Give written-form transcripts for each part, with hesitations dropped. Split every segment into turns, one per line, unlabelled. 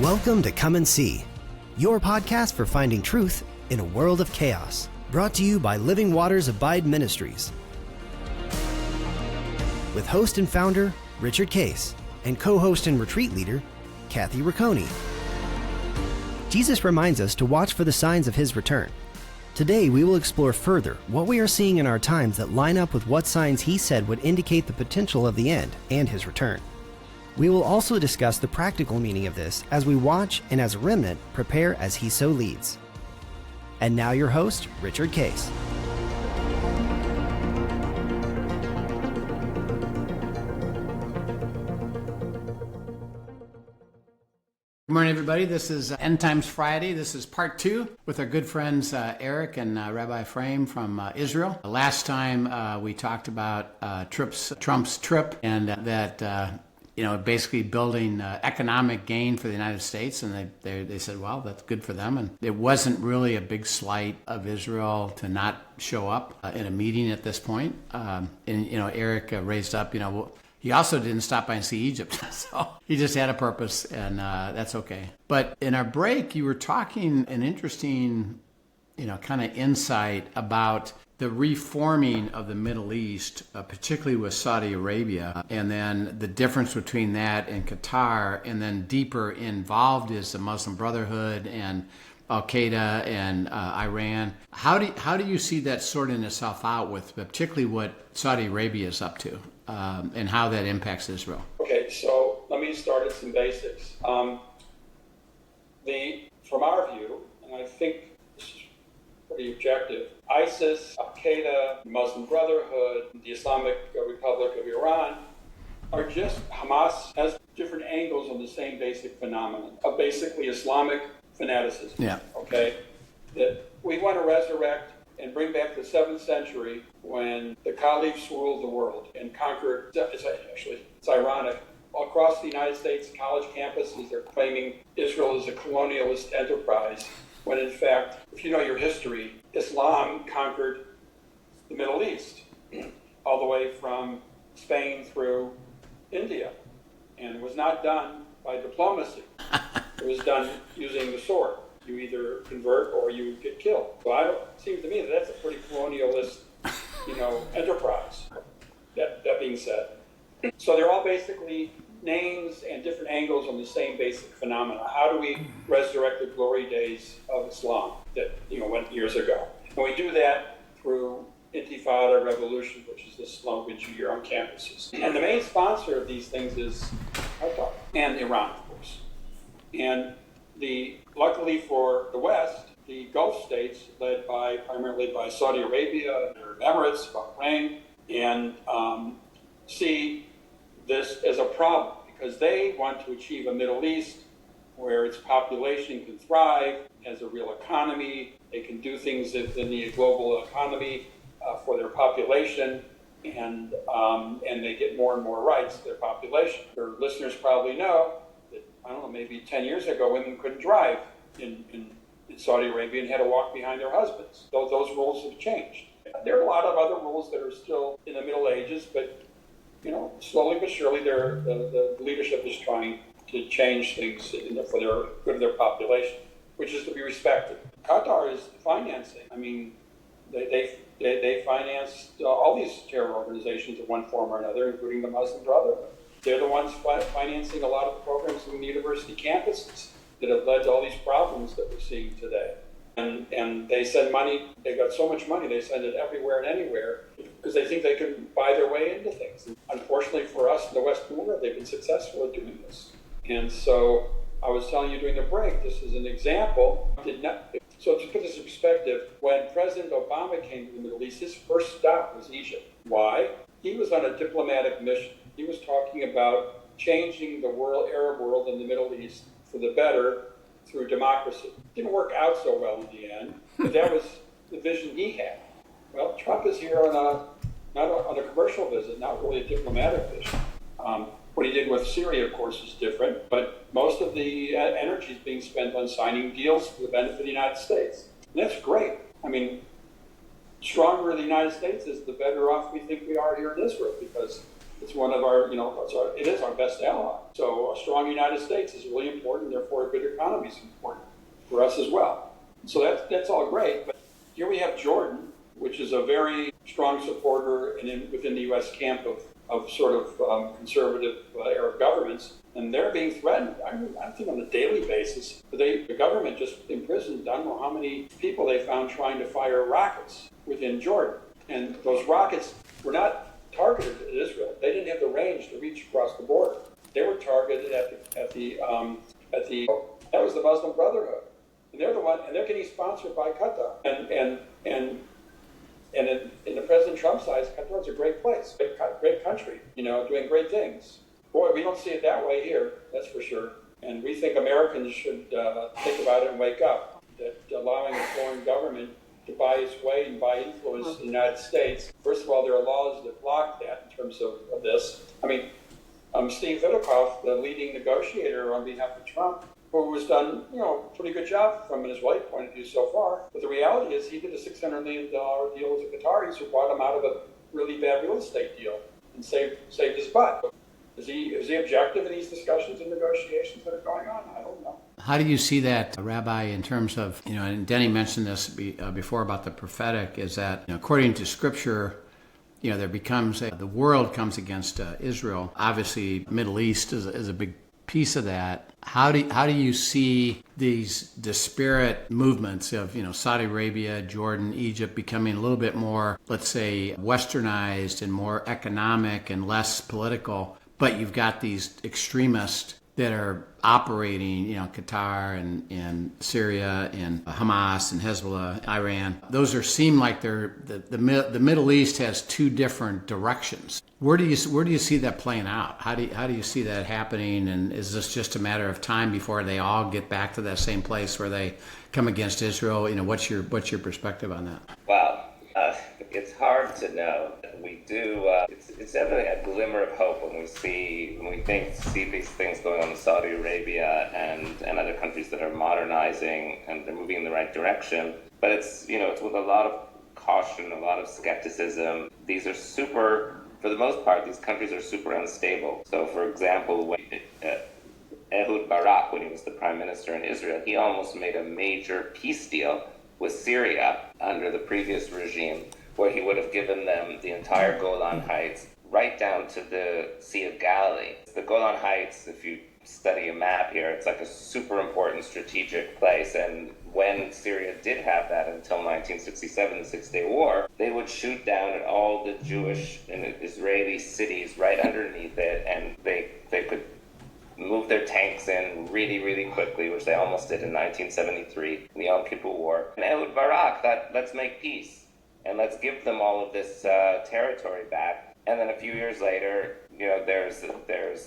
Welcome to Come and See, your podcast for finding truth in a world of chaos. Brought to you by Living Waters Abide Ministries. With host and founder, Richard Case, and co-host and retreat leader, Kathy Ricconi. Jesus reminds us to watch for the signs of his return. Today, we will explore further what we are seeing in our times that line up with what signs he said would indicate the potential of the end and his return. We will also discuss the practical meaning of this as we watch and as a remnant prepare as he so leads. And now your host, Richard Case.
Good morning, everybody. This is End Times Friday. This is part 2 with our good friends Eric and Rabbi Ephraim from Israel. Last time we talked about Trump's trip and that basically building economic gain for the United States, and they said, well, that's good for them. And it wasn't really a big slight of Israel to not show up in a meeting at this point. Eric raised up, he also didn't stop by and see Egypt, so he just had a purpose, and that's okay. But in our break, you were talking an interesting, kind of insight about the reforming of the Middle East, particularly with Saudi Arabia, and then the difference between that and Qatar, and then deeper involved is the Muslim Brotherhood and Al-Qaeda and Iran. How do you see that sorting itself out with particularly what Saudi Arabia is up to, and how that impacts Israel?
Okay, so let me start at some basics. From our view, and I think this is pretty objective, ISIS, Al-Qaeda, Muslim Brotherhood, the Islamic Republic of Iran are just, Hamas has different angles on the same basic phenomenon of basically Islamic fanaticism.
Yeah. Okay?
That we want to resurrect and bring back the 7th century when the caliphs ruled the world and conquered, it's ironic, across the United States college campuses they're claiming Israel is a colonialist enterprise, when in fact, if you know your history, Islam conquered the Middle East, all the way from Spain through India. And it was not done by diplomacy. It was done using the sword. You either convert or you get killed. So it seems to me that that's a pretty colonialist, enterprise. That being said. So they're all basically names and different angles on the same basic phenomena. How do we resurrect the glory days of Islam that went years ago? And we do that through Intifada revolution, which is the slogan you hear on campuses. And the main sponsor of these things is Qatar and Iran, of course. And luckily for the West, the Gulf states, led primarily by Saudi Arabia, the Emirates, Bahrain, and see this as a problem because they want to achieve a Middle East where its population can thrive, has a real economy, they can do things in the global economy for their population, and they get more and more rights to their population. Your listeners probably know that, maybe 10 years ago, women couldn't drive in Saudi Arabia and had to walk behind their husbands. Those rules have changed. There are a lot of other rules that are still in the Middle Ages, but slowly but surely, the leadership is trying to change things for their good of their population, which is to be respected. Qatar is financing. They finance all these terror organizations in one form or another, including the Muslim Brotherhood. They're the ones financing a lot of the programs on the university campuses that have led to all these problems that we're seeing today. And they send money, they've got so much money, they send it everywhere and anywhere because they think they can buy their way into things. And unfortunately for us in the Western world, they've been successful at doing this. And so I was telling you during the break, this is an example. So to put this in perspective, when President Obama came to the Middle East, his first stop was Egypt. Why? He was on a diplomatic mission. He was talking about changing the Arab world in the Middle East for the better through democracy. Didn't work out so well in the end, but that was the vision he had. Well, Trump is here not on a commercial visit, not really a diplomatic vision. What he did with Syria, of course, is different, but most of the energy is being spent on signing deals for the benefit of the United States. And that's great. stronger the United States is, the better off we think we are here in Israel, because It's one of our, it is our best ally. So a strong United States is really important. Therefore, a good economy is important for us as well. So that's all great. But here we have Jordan, which is a very strong supporter within the U.S. camp of sort of conservative Arab governments. And they're being threatened, I think on a daily basis. The government just imprisoned, I don't know how many people they found trying to fire rockets within Jordan. And those rockets were not targeted at Israel. They didn't have the range to reach across the border. They were targeted at the that was the Muslim Brotherhood. And they're the one, and they're getting sponsored by Qatar. And in the President Trump's eyes, Qatar's a great place, great country, doing great things. Boy, we don't see it that way here, that's for sure. And we think Americans should think about it and wake up, that allowing a foreign government to buy its way and buy influence in the United States. First of all, there are laws that block that in terms of this. I mean, Steve Witkoff, the leading negotiator on behalf of Trump, who has done, a pretty good job from an Israeli point of view so far. But the reality is he did a $600 million deal with the Qataris who brought him out of a really bad real estate deal and saved his butt. Is he objective in these discussions and negotiations that are going on? I don't know.
How do you see that, Rabbi, in terms of, and Denny mentioned this before about the prophetic, is that according to Scripture, there becomes the world comes against Israel. Obviously, Middle East is a big piece of that. How do you see these disparate movements of Saudi Arabia, Jordan, Egypt becoming a little bit more, let's say, westernized and more economic and less political, but you've got these extremists that are operating, Qatar and Syria and Hamas and Hezbollah, Iran. Those seem like the Middle East has two different directions. Where do you see that playing out? How do you see that happening? And is this just a matter of time before they all get back to that same place where they come against Israel? What's your perspective on that?
Wow, it's hard to know. We do. It's definitely a glimmer of hope when we see these things going on in Saudi Arabia and other countries that are modernizing and they're moving in the right direction. But it's with a lot of caution, a lot of skepticism. These are for the most part, these countries are super unstable. So, for example, when Ehud Barak, when he was the prime minister in Israel, he almost made a major peace deal with Syria under the previous regime, where he would have given them the entire Golan Heights, right down to the Sea of Galilee. The Golan Heights, if you study a map here, it's like a super important strategic place. And when Syria did have that until 1967, the Six-Day War, they would shoot down at all the Jewish and Israeli cities right underneath it, and they could move their tanks in really, really quickly, which they almost did in 1973 in the Yom Kippur War. And Ehud Barak thought, let's make peace. And let's give them all of this territory back. And then a few years later, there's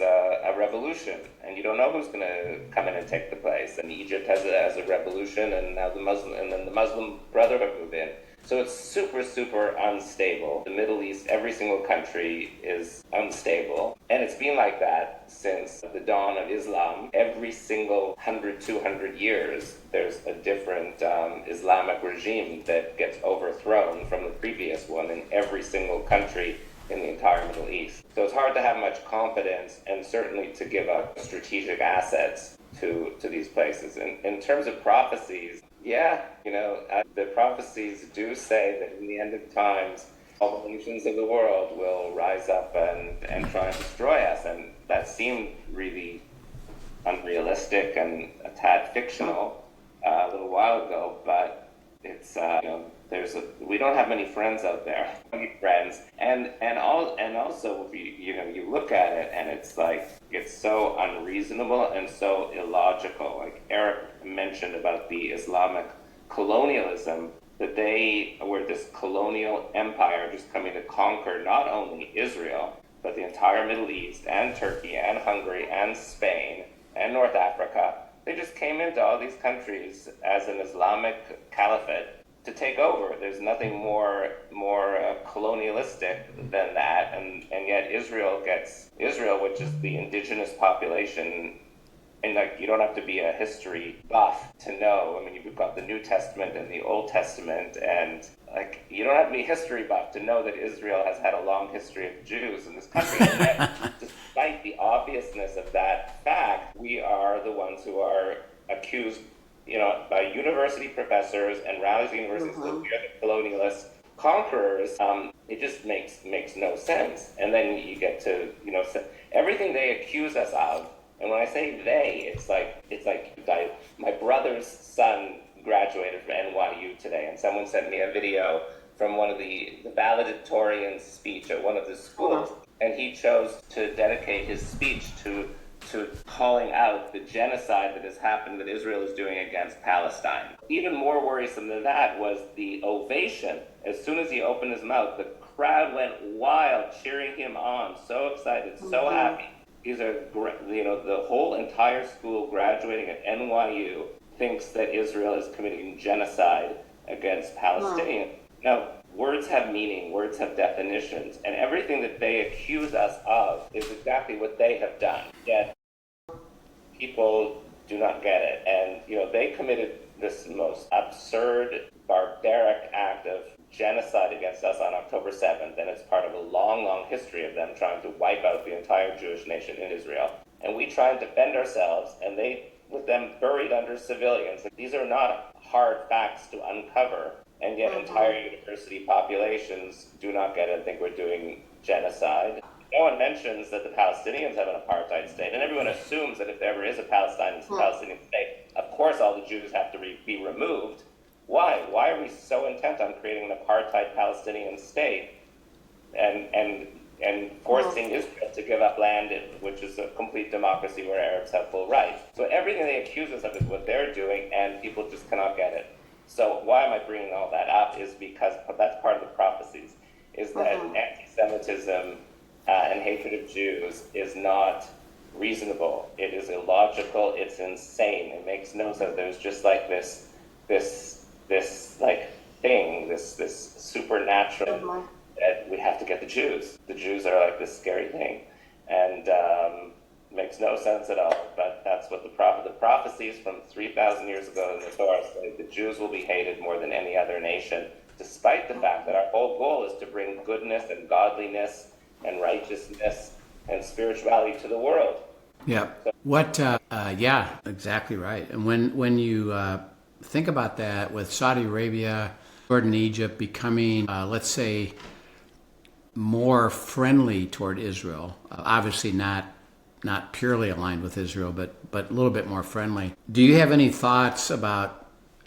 a revolution, and you don't know who's going to come in and take the place. And Egypt has a revolution, and now the Muslim Brotherhood move in. So it's super, super unstable. The Middle East, every single country is unstable. And it's been like that since the dawn of Islam. Every single 100, 200 years, there's a different Islamic regime that gets overthrown from the previous one in every single country in the entire Middle East. So it's hard to have much confidence and certainly to give up strategic assets to these places. In terms of prophecies, the prophecies do say that in the end of times, all the nations of the world will rise up and try and destroy us. And that seemed really unrealistic and a tad fictional a little while ago, but it's, we don't have many friends out there, many friends. And also, if you look at it and it's like, it's so unreasonable and so illogical. Like Eric mentioned about the Islamic colonialism, that they were this colonial empire just coming to conquer not only Israel, but the entire Middle East and Turkey and Hungary and Spain and North Africa. They just came into all these countries as an Islamic caliphate to take over. There's nothing more colonialistic than that, and yet Israel, which is the indigenous population And like, you don't have to be a history buff to know. I mean, you've got the New Testament and the Old Testament, and like, you don't have to be a history buff to know that Israel has had a long history of Jews in this country. And yet, despite the obviousness of that fact, we are the ones who are accused, by university professors and rallies universities that we are the colonialist conquerors. It just makes no sense. And then you get to, everything they accuse us of. And when I say they, it's like my brother's son graduated from NYU today, and someone sent me a video from one of the valedictorian's speech at one of the schools, and he chose to dedicate his speech to calling out the genocide that has happened, that Israel is doing against Palestine. Even more worrisome than that was the ovation. As soon as he opened his mouth, the crowd went wild, cheering him on, so excited, so happy. These are, the whole entire school graduating at NYU thinks that Israel is committing genocide against Palestinians. Now, words have meaning, words have definitions, and everything that they accuse us of is exactly what they have done. Yet, people do not get it. And, they committed this most absurd, barbaric act of genocide against us on October 7th, and it's part of a long, long history of them trying to wipe out the entire Jewish nation in Israel. And we try and defend ourselves, and they, with them buried under civilians. These are not hard facts to uncover, and yet entire university populations do not get it and think we're doing genocide. No one mentions that the Palestinians have an apartheid state, and everyone assumes that if there ever is a Palestinian state, of course all the Jews have to be removed. Why? Why are we so intent on creating an apartheid Palestinian state and forcing Israel to give up land, which is a complete democracy where Arabs have full rights? So everything they accuse us of is what they're doing, and people just cannot get it. So why am I bringing all that up is because that's part of the prophecies, is that anti-Semitism and hatred of Jews is not reasonable. It is illogical. It's insane. It makes no sense. There's just like this like thing, this supernatural that we have to get the Jews. The Jews are like this scary thing, and makes no sense at all. But that's what the prophecies from 3,000 years ago in the Torah say. The Jews will be hated more than any other nation, despite the fact that our whole goal is to bring goodness and godliness and righteousness and spirituality to the world.
Yeah. Yeah, exactly right. And when you think about that, with Saudi Arabia, Jordan, Egypt becoming, let's say, more friendly toward Israel, obviously not purely aligned with Israel, but a little bit more friendly. Do you have any thoughts about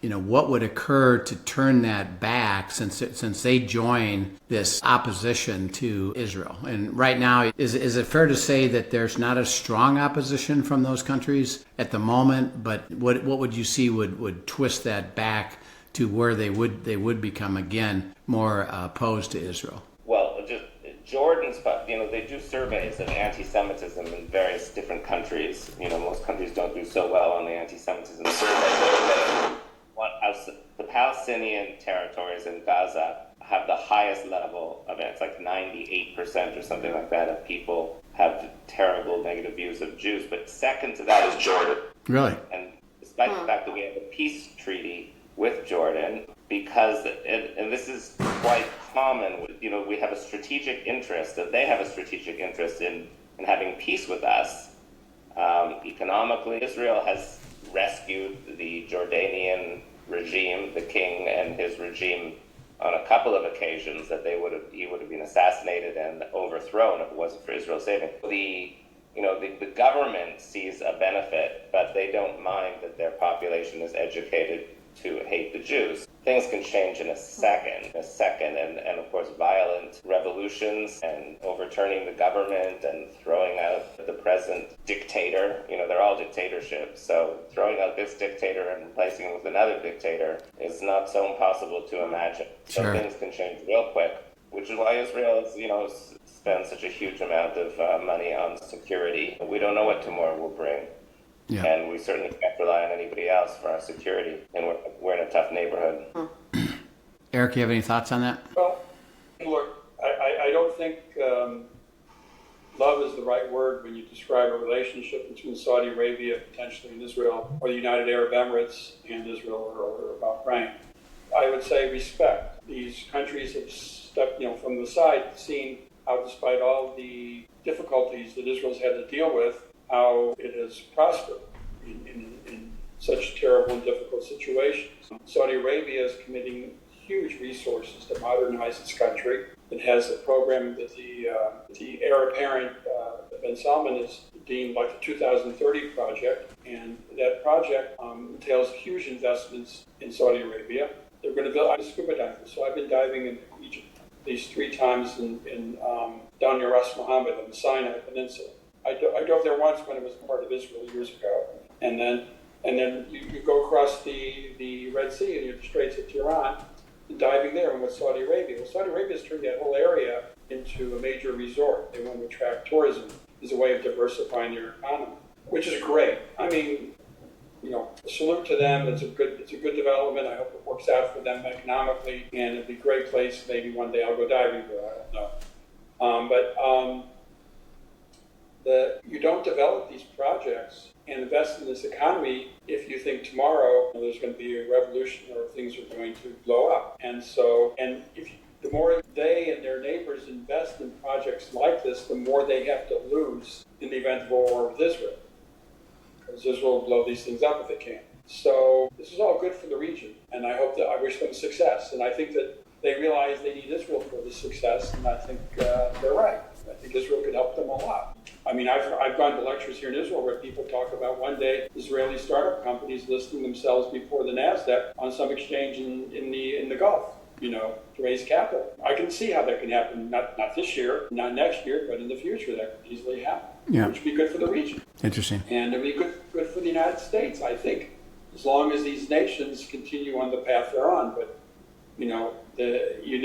what would occur to turn that back, since they join this opposition to Israel? And right now, is it fair to say that there's not a strong opposition from those countries at the moment? But what would you see would twist that back to where they would become again more opposed to Israel?
Well, just Jordan's, they do surveys of anti-Semitism in various different countries. Most countries don't do so well on the anti-Semitism survey. The Palestinian territories in Gaza have the highest level of it. It's like 98% or something like that of people have terrible negative views of Jews. But second to that is Jordan.
Really?
And despite the fact that we have a peace treaty with Jordan, because, and this is quite common, we have a strategic interest, and they have a strategic interest in having peace with us. Economically, Israel has rescued the Jordanian regime, the king and his regime, on a couple of occasions that he would have been assassinated and overthrown if it wasn't for Israel saving. The government sees a benefit, but they don't mind that their population is educated to hate the Jews. Things can change in a second, and of course violent revolutions and overturning the government and throwing out the present dictator. They're all dictatorships, so throwing out this dictator and replacing him with another dictator is not so impossible to imagine. So
Sure.
Things can change real quick, which is why Israel is, spends such a huge amount of money on security. We don't know what tomorrow will bring.
Yeah.
And we certainly can't rely on anybody else for our security. And we're in a tough neighborhood.
Eric, you have any thoughts on that?
Well, look, I don't think, love is the right word when you describe a relationship between Saudi Arabia, potentially, and Israel, or the United Arab Emirates and Israel, or Bahrain. I would say respect. These countries have stepped, from the side, seen how, despite all the difficulties that Israel's had to deal with, how it has prospered in such terrible and difficult situations. Saudi Arabia is committing huge resources to modernize its country. It has a program that the heir apparent, Ben Salman, is deemed like the 2030 project, and that project entails huge investments in Saudi Arabia. They're going to build. I'm a scuba diver, so I've been diving in Egypt these 3 times in down near Ras Mohammed on the Sinai Peninsula. I drove there once when it was part of Israel years ago, and then you go across the Red Sea and you're the Straits of Tiran, and diving there, and with Saudi Arabia. Well, Saudi Arabia has turned that whole area into a major resort. They want to attract tourism as a way of diversifying their economy, which is great. I mean, salute to them. It's a good development. I hope it works out for them economically, and it'd be a great place. Maybe one day I'll go diving there. I don't know. You don't develop these projects and invest in this economy if you think tomorrow there's going to be a revolution or things are going to blow up. The more they and their neighbors invest in projects like this, the more they have to lose in the event of a war with Israel. Because Israel will blow these things up if they can. So this is all good for the region, and I wish them success. And I think that they realize they need Israel for the success, and I think they're right. I think Israel could help them a lot. I mean, I've gone to lectures here in Israel where people talk about one day Israeli startup companies listing themselves before the NASDAQ on some exchange in the Gulf, to raise capital. I can see how that can happen, not this year, not next year, but in the future that could easily happen, which would be good for the region.
Interesting.
And it would be good for the United States, I think, as long as these nations continue on the path they're on. But, you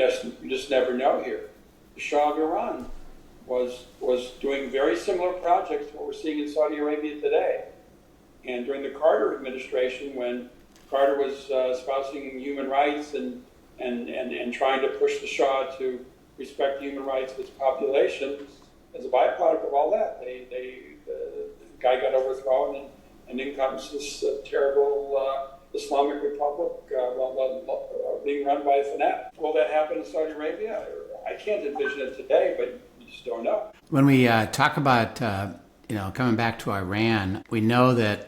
just never know here. The Shah of Iran was doing very similar projects to what we're seeing in Saudi Arabia today. And during the Carter administration, when Carter was espousing human rights and trying to push the Shah to respect the human rights of its population, as a byproduct of all that, the guy got overthrown, and in comes this terrible Islamic Republic being run by a fanatic. Will that happen in Saudi Arabia? I can't envision it today, but you just don't know.
When we talk about, coming back to Iran, we know that,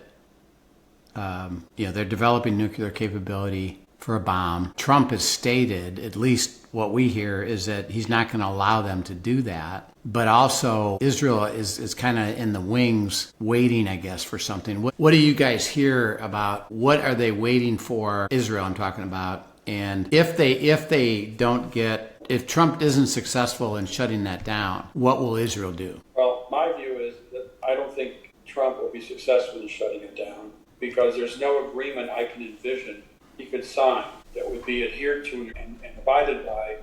they're developing nuclear capability for a bomb. Trump has stated, at least what we hear, is that he's not going to allow them to do that. But also, Israel is kind of in the wings, waiting, I guess, for something. What do you guys hear about? What are they waiting for? Israel, I'm talking about. And if Trump isn't successful in shutting that down, what will Israel do?
Well, my view is that I don't think Trump will be successful in shutting it down, because there's no agreement I can envision he could sign that would be adhered to and abided by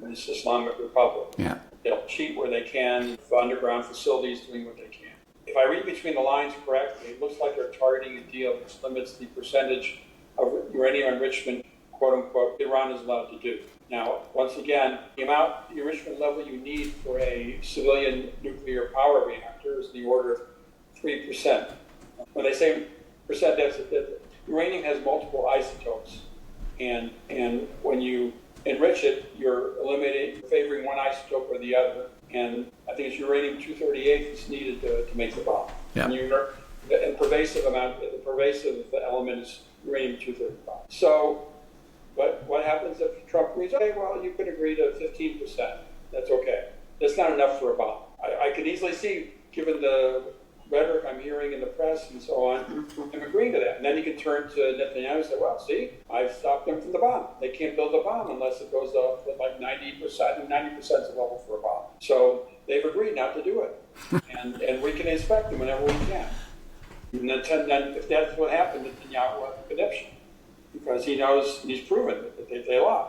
in this Islamic Republic.
Yeah.
They'll cheat where they can, for underground facilities doing what they can. If I read between the lines correctly, it looks like they're targeting a deal which limits the percentage of uranium enrichment, quote unquote, Iran is allowed to do. Now, once again, the enrichment level you need for a civilian nuclear power reactor is in the order of 3%. When they say percent, that's that uranium has multiple isotopes, and when you enrich it, you're favoring one isotope or the other. And I think it's uranium-238 that's needed to make the bomb.
Yeah.
And the pervasive element is uranium-235. So, what happens if Trump agrees? Okay, well, you could agree to 15%. That's okay. That's not enough for a bomb. I could easily see, given the rhetoric I'm hearing in the press and so on, I'm agreeing to that. And then you can turn to Netanyahu and say, well, see, I've stopped them from the bomb. They can't build a bomb unless it goes up with like 90%, and 90% is the level for a bomb. So they've agreed not to do it. and we can inspect them whenever we can. And then if that's what happened, Netanyahu will have a conniption, because he knows, he's proven that they lie.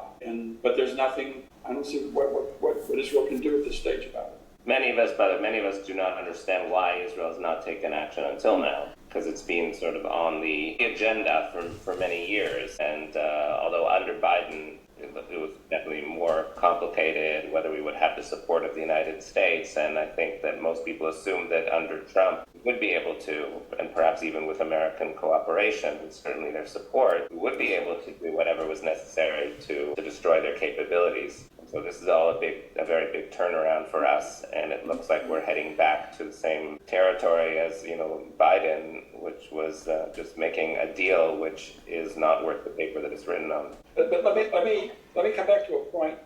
But there's nothing, I don't see what Israel can do at this stage about it.
Many of us do not understand why Israel has not taken action until now, because it's been sort of on the agenda for many years. And although under Biden it was definitely more complicated, whether we would have the support of the United States. And I think that most people assumed that under Trump, we would be able to, and perhaps even with American cooperation, and certainly their support, we would be able to do whatever was necessary to destroy their capabilities. So this is all a very big turnaround for us, and it looks like we're heading back to the same territory as, Biden, which was just making a deal which is not worth the paper that it's written on.
But let me come back to a point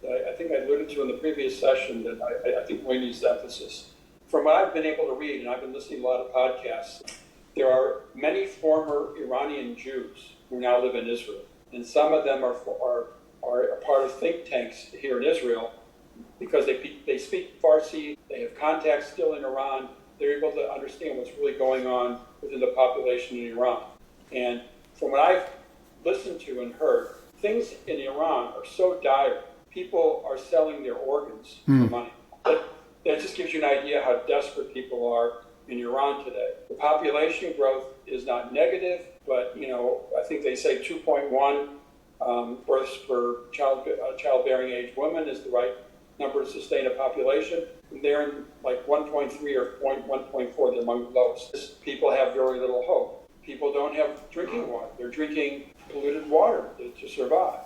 that I think I alluded to in the previous session that I think really needs emphasis. From what I've been able to read, and I've been listening to a lot of podcasts, there are many former Iranian Jews who now live in Israel, and some of them are a part of think tanks here in Israel because they speak Farsi, they have contacts still in Iran, they're able to understand what's really going on within the population in Iran. And from what I've listened to and heard, things in Iran are so dire, people are selling their organs for money. That just gives you an idea how desperate people are in Iran today. The population growth is not negative, but I think they say 2.1 births per childbearing age woman is the right number to sustain a population. And they're in like 1.3 or 1.4, they're among the lowest. People have very little hope. People don't have drinking water. They're drinking polluted water to survive.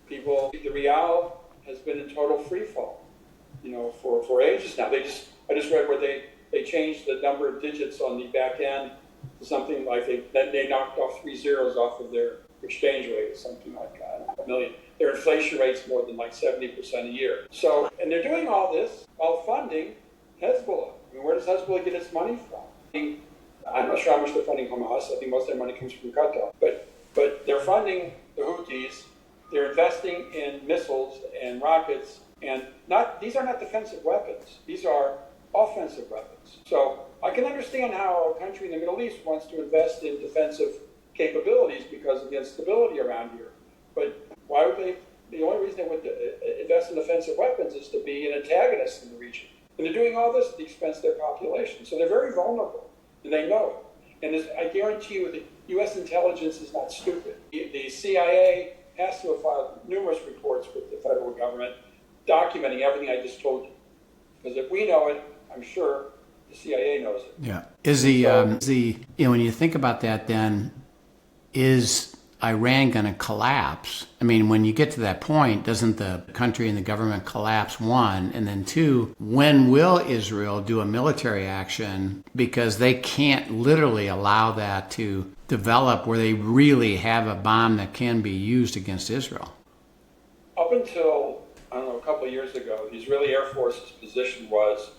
The real has been in total free fall, for ages now. I just read where they changed the number of digits on the back end to something like they knocked off 3 zeros off of their exchange rate or something like a million. Their inflation rate's more than like 70% a year. So, and they're doing all this while funding Hezbollah. I mean, where does Hezbollah get its money from? I'm not sure how much they're funding Hamas. I think most of their money comes from Qatar. But they're funding the Houthis. They're investing in missiles and rockets, and these are not defensive weapons. These are offensive weapons. So I can understand how a country in the Middle East wants to invest in defensive capabilities because of the instability around here. But why would they? The only reason they would invest in offensive weapons is to be an antagonist in the region. And they're doing all this at the expense of their population. So they're very vulnerable, and they know it. And I guarantee you that U.S. intelligence is not stupid. The CIA has to have filed numerous reports with the federal government documenting everything I just told you. Because if we know it, I'm sure the CIA knows it.
Yeah. When you think about that, then is Iran going to collapse? I mean, when you get to that point, doesn't the country and the government collapse, one? And then two, when will Israel do a military action? Because they can't literally allow that to develop where they really have a bomb that can be used against Israel.
Up until, a couple of years ago, the Israeli Air Force's position was,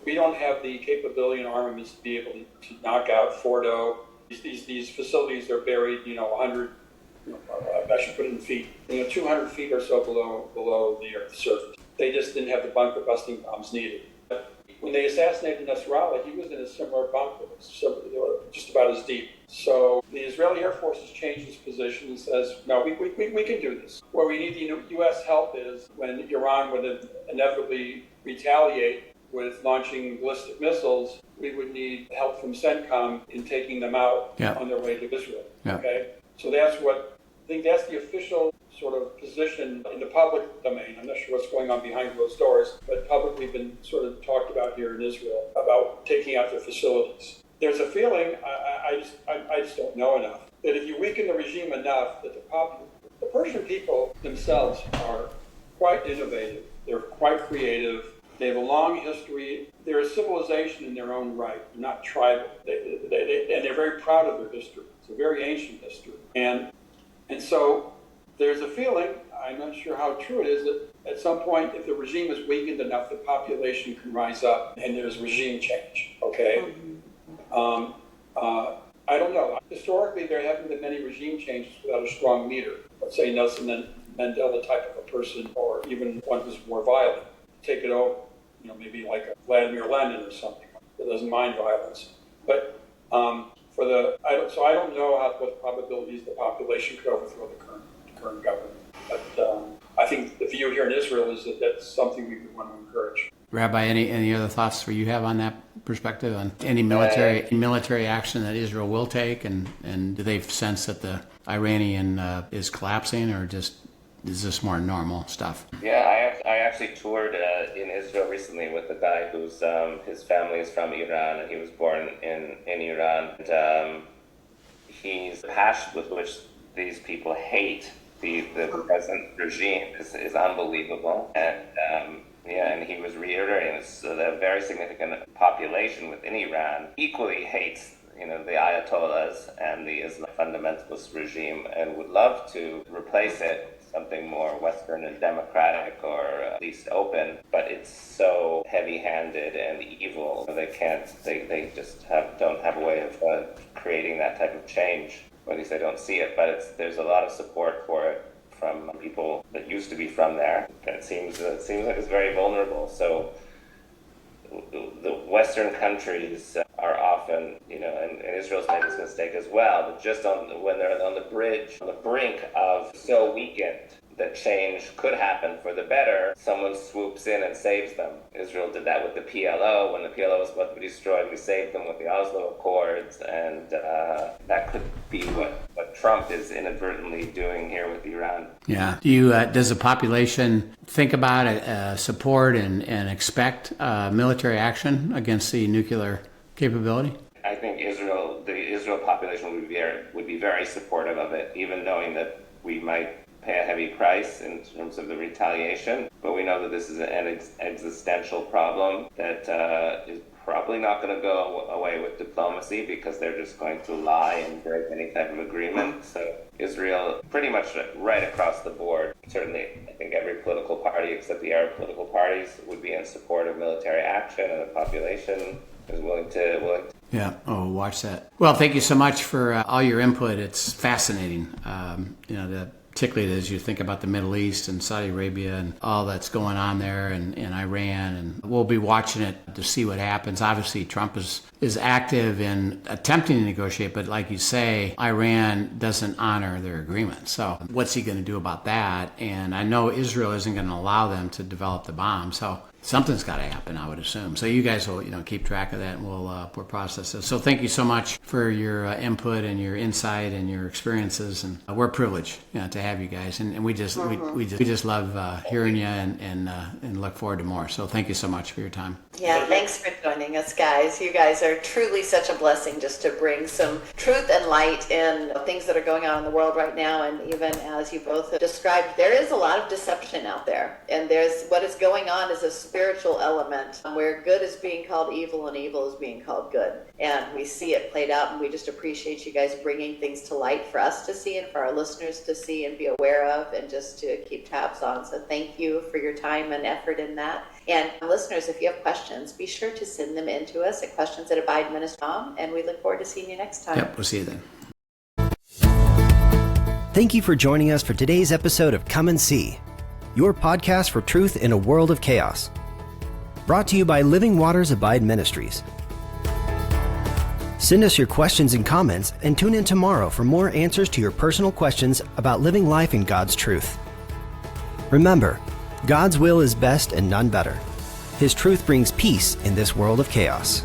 we don't have the capability and armaments to be able to knock out Fordo. These facilities are buried, 100, I should put it in feet, 200 feet or so below the earth's surface. They just didn't have the bunker busting bombs needed. When they assassinated Nasrallah, he was in a similar bunker, just about as deep. So the Israeli Air Force has changed its position and says, no, we can do this. Where we need the U.S. help is when Iran would inevitably retaliate with launching ballistic missiles, we would need help from CENTCOM in taking them out on their way to Israel.
Yeah.
Okay? So I think that's the official sort of position in the public domain. I'm not sure what's going on behind closed doors, but publicly been sort of talked about here in Israel about taking out their facilities. There's a feeling, I just don't know enough, that if you weaken the regime enough, that the Persian people themselves are quite innovative. They're quite creative. They have a long history. They're a civilization in their own right, not tribal. And they're very proud of their history. It's a very ancient history. And so there's a feeling, I'm not sure how true it is, that at some point, if the regime is weakened enough, the population can rise up and there's regime change, okay? I don't know. Historically, there haven't been many regime changes without a strong leader. Let's say Nelson Mandela type of a person, or even one who's more violent, take it over. Maybe like a Vladimir Lenin or something that doesn't mind violence. But I don't know what probabilities the population could overthrow the current government. But I think the view here in Israel is that that's something we would want to encourage.
Rabbi, any other thoughts you have on that perspective, on any military action that Israel will take, and do they sense that the Iranian is collapsing, or just is this more normal stuff?
Yeah, I actually toured in Israel recently with a guy whose his family is from Iran, and he was born in Iran. And the passion with which these people hate the present regime is unbelievable. And he was reiterating this, a very significant population within Iran equally hates the Ayatollahs and the Islam fundamentalist regime, and would love to replace it with something more Western and democratic, or at least open. But it's so heavy-handed and evil. They just don't have a way of creating that type of change. Or at least they don't see it. But there's a lot of support for it from people that used to be from there. And it seems like it's very vulnerable. So the Western countries are often, and Israel's made this mistake as well, but just when they're on the brink of so weakened that change could happen for the better, someone swoops in and saves them. Israel did that with the PLO. When the PLO was about to be destroyed, we saved them with the Oslo Accords, and that could be what Trump is inadvertently doing here with Iran.
Yeah. Does the population think about it, support and expect military action against the nuclear capability?
I think the Israel population would be very supportive of it, even knowing that we might pay a heavy price in terms of the retaliation. But we know that this is an existential problem that is probably not going to go away with diplomacy, because they're just going to lie and break any type of agreement. So Israel, pretty much right across the board, certainly I think every political party except the Arab political parties would be in support of military action, and the population is willing to.
Yeah. Oh, watch that. Well, thank you so much for all your input. It's fascinating. Particularly as you think about the Middle East and Saudi Arabia and all that's going on there, and Iran, and we'll be watching it to see what happens. Obviously, Trump is active in attempting to negotiate, but like you say, Iran doesn't honor their agreement. So what's he going to do about that? And I know Israel isn't going to allow them to develop the bomb. So something's got to happen, I would assume. So you guys will, keep track of that, and we'll process it. So thank you so much for your input and your insight and your experiences. And we're privileged, to have you guys, and we just love hearing you and look forward to more. So thank you so much for your time.
Yeah, thanks for joining us, guys. You guys are truly such a blessing, just to bring some truth and light in things that are going on in the world right now. And even as you both have described, there is a lot of deception out there, and there's what is going on is a spiritual element where good is being called evil and evil is being called good. And we see it played out, and we just appreciate you guys bringing things to light for us to see and for our listeners to see and be aware of, and just to keep tabs on. So thank you for your time and effort in that. And listeners, if you have questions, be sure to send them in to us at questions@abideministry.com, and we look forward to seeing you next time.
Yep, we'll see you then.
Thank you for joining us for today's episode of Come and See, your podcast for truth in a world of chaos. Brought to you by Living Waters Abide Ministries. Send us your questions and comments, and tune in tomorrow for more answers to your personal questions about living life in God's truth. Remember, God's will is best and none better. His truth brings peace in this world of chaos.